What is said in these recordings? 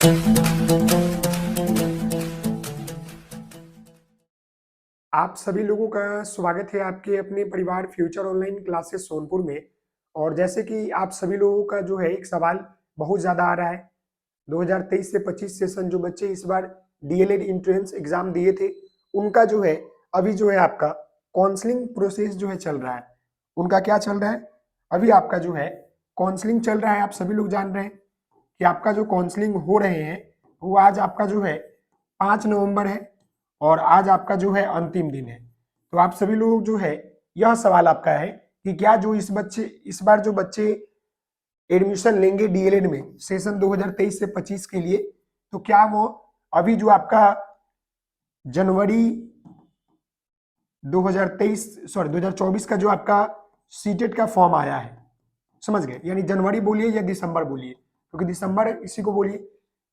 आप सभी लोगों का स्वागत है आपके अपने परिवार फ्यूचर ऑनलाइन क्लासेस सोनपुर में। और जैसे कि आप सभी लोगों का जो है एक सवाल बहुत ज़्यादा आ रहा है। 2023 से 25 सेशन जो बच्चे इस बार डीएलएड एंट्रेंस एग्जाम दिए थे, उनका जो है अभी जो है आपका काउंसलिंग प्रोसेस जो है चल रहा है। उनका क्या चल रहा है? अभी आपका जो है काउंसलिंग चल रहा है। आप सभी लोग जान रहे हैं कि आपका जो काउंसलिंग हो रहे हैं वो आज आपका जो है 5 नवंबर है और आज आपका जो है अंतिम दिन है। तो आप सभी लोग जो है यह सवाल आपका है कि क्या जो इस बार जो बच्चे एडमिशन लेंगे डीएलएड में सेशन 2023 से 25 के लिए, तो क्या वो अभी जो आपका जनवरी 2024 का जो आपका सीटेट का फॉर्म आया है, समझ गए, यानी जनवरी बोलिए या दिसंबर बोलिए, क्योंकि दिसंबर इसी को बोलिए।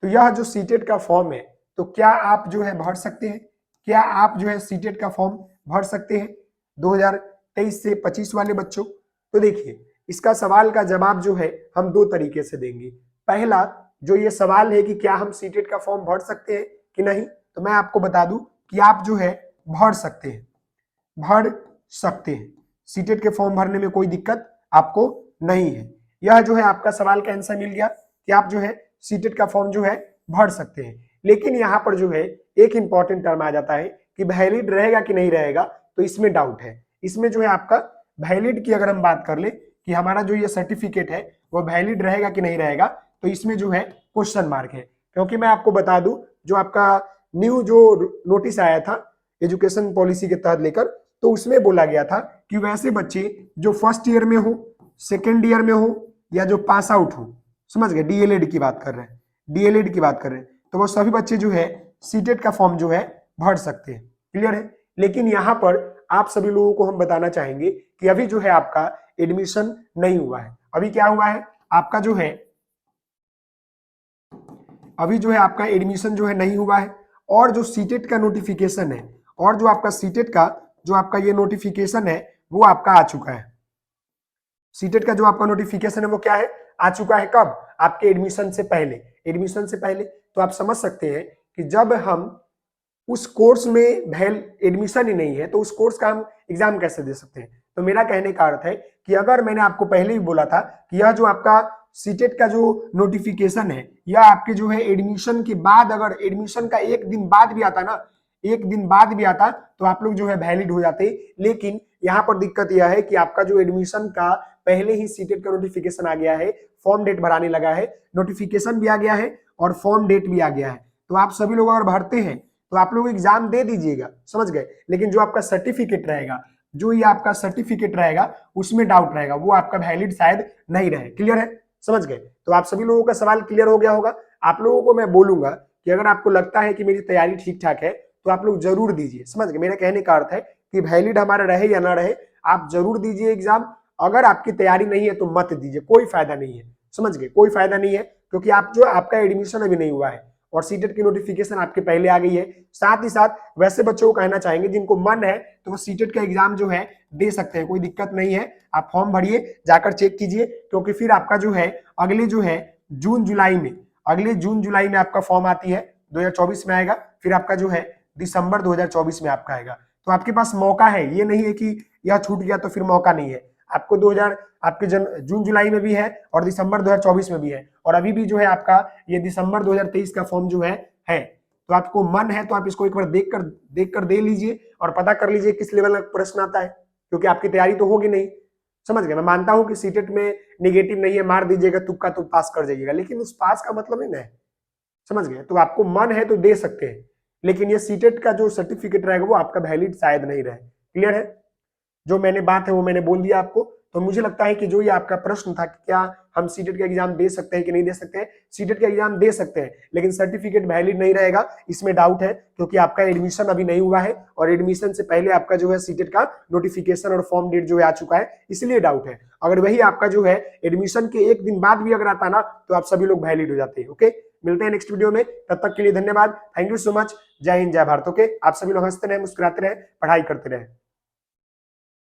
तो यह जो सीटेट का फॉर्म है, तो क्या आप जो है भर सकते हैं? क्या आप जो है सीटेट का फॉर्म भर सकते हैं 2023 से 25 वाले बच्चों? तो देखिए, इसका सवाल का जवाब जो है हम दो तरीके से देंगे। पहला जो ये सवाल है कि क्या हम सीटेट का फॉर्म भर सकते हैं कि नहीं, तो मैं आपको बता दूं कि आप जो है भर सकते हैं, भर सकते हैं। सीटेट के फॉर्म भरने में कोई दिक्कत आपको नहीं है। यह जो है आपका सवाल का आंसर मिल गया कि आप जो है सीटेट का फॉर्म जो है भर सकते हैं। लेकिन यहाँ पर जो है एक इंपॉर्टेंट टर्म आ जाता है कि वैलिड रहेगा कि नहीं रहेगा, तो इसमें डाउट है। इसमें जो है आपका वैलिड की अगर हम बात कर ले कि हमारा जो ये सर्टिफिकेट है वो वैलिड रहेगा कि नहीं रहेगा, तो इसमें जो है क्वेश्चन मार्क है। क्योंकि मैं आपको बता दूं, जो आपका न्यू जो नोटिस आया था एजुकेशन पॉलिसी के तहत लेकर, तो उसमें बोला गया था कि वैसे बच्चे जो फर्स्ट ईयर में हो, सेकेंड ईयर में हो, या जो पास आउट हो, समझ गए, डीएलएड की बात कर रहे हैं, डीएलएड की बात कर रहे हैं, तो वो सभी बच्चे जो है सीटेट का फॉर्म जो है भर सकते हैं। क्लियर है? लेकिन यहाँ पर आप सभी लोगों को हम बताना चाहेंगे कि अभी जो है आपका एडमिशन नहीं हुआ है। अभी क्या हुआ है आपका जो है, अभी जो है आपका एडमिशन जो है नहीं हुआ है। और जो सीटेट का नोटिफिकेशन है, और जो आपका सीटेट का जो आपका ये नोटिफिकेशन है वो आपका आ चुका है। सीटेट का जो आपका नोटिफिकेशन है वो क्या है, आ चुका है। कब? आपके एडमिशन से पहले। एडमिशन से पहले तो आप समझ सकते हैं कि जब हम उस कोर्स में एडमिशन ही नहीं है तो उस कोर्स का हम एग्जाम कैसे दे सकते हैं? तो मेरा कहने का अर्थ है कि अगर मैंने आपको पहले ही बोला था कि यह जो आपका सीटेट का जो नोटिफिकेशन है यह आपके जो है एडमिशन के बाद, अगर एडमिशन का एक दिन बाद भी आता ना, एक दिन बाद भी आता, तो आप लोग जो है वैलिड हो जाते। लेकिन यहाँ पर दिक्कत यह है कि आपका जो एडमिशन का पहले ही सीटेट का नोटिफिकेशन आ गया है, फॉर्म डेट भराने लगा है, नोटिफिकेशन भी आ गया है और फॉर्म डेट भी आ गया है। तो आप सभी लोग अगर भरते हैं तो आप लोग एग्जाम दे दीजिएगा, समझ गए। लेकिन जो आपका सर्टिफिकेट रहेगा, जो ये आपका सर्टिफिकेट रहेगा उसमें डाउट रहेगा, वो आपका वैलिड शायद नहीं रहे। क्लियर है? समझ गए? तो आप सभी लोगों का सवाल क्लियर हो गया होगा। आप लोगों को मैं बोलूंगा कि अगर आपको लगता है कि मेरी तैयारी ठीक ठाक है तो आप लोग जरूर दीजिए, समझ गए। मेरा कहने का अर्थ है कि वैलिड हमारा रहे या ना रहे, आप जरूर दीजिए एग्जाम। अगर आपकी तैयारी नहीं है तो मत दीजिए, कोई फायदा नहीं है, समझ गए, कोई फायदा नहीं है। क्योंकि आप जो आपका एडमिशन अभी नहीं हुआ है और सीटेट की नोटिफिकेशन आपके पहले आ गई है। साथ ही साथ वैसे बच्चों को कहना चाहेंगे जिनको मन है तो वो सीटेट का एग्जाम जो है दे सकते हैं, कोई दिक्कत नहीं है। आप फॉर्म भरिए, जाकर चेक कीजिए, क्योंकि फिर आपका जो है अगले जो है जून जुलाई में, अगले जून जुलाई में आपका फॉर्म आती है, 2024 में आएगा। फिर आपका जो है दिसंबर 2024 में आपका आएगा। तो आपके पास मौका है, ये नहीं है कि यह छूट गया तो फिर मौका नहीं है। आपको 2000 आपके जून जुलाई में भी है और दिसंबर 2024 में भी है, और अभी भी जो है आपका ये दिसंबर 2023 का फॉर्म जो है। तो आपको मन है तो आप इसको एक बार देख कर दे लीजिए और पता कर लीजिए किस लेवल का प्रश्न आता है, क्योंकि आपकी तैयारी तो होगी नहीं, समझ गए। मैं मानता हूं कि सीटेट में निगेटिव नहीं है, मार दीजिएगा तुक्का तो पास कर जाइएगा, लेकिन उस पास का मतलब नहीं है, समझ गए। तो आपको मन है तो दे सकते हैं, लेकिन ये सीटेट का जो सर्टिफिकेट रहेगा वो आपका वैलिड शायद नहीं रहे। क्लियर है? जो मैंने बात है वो मैंने बोल दिया आपको। तो मुझे लगता है कि जो ये आपका प्रश्न था कि क्या हम सीटेट का एग्जाम दे सकते हैं कि नहीं दे सकते हैं, सीटेट का एग्जाम दे सकते हैं, लेकिन सर्टिफिकेट वैलिड नहीं रहेगा, इसमें डाउट है। क्योंकि आपका एडमिशन अभी नहीं हुआ है और एडमिशन से पहले आपका जो है सीटेट का नोटिफिकेशन और फॉर्म डेट जो है आ चुका है, इसलिए डाउट है। अगर वही आपका जो है एडमिशन के एक दिन बाद भी अगर आता ना, तो आप सभी लोग वैलिड हो जाते हैं। ओके, मिलते हैं नेक्स्ट वीडियो में, तब तक के लिए धन्यवाद, थैंक यू सो मच। जय हिंद, जय भारत। ओके, आप सभी लोग हंसते रहे, मुस्कुराते रहे, पढ़ाई करते रहे।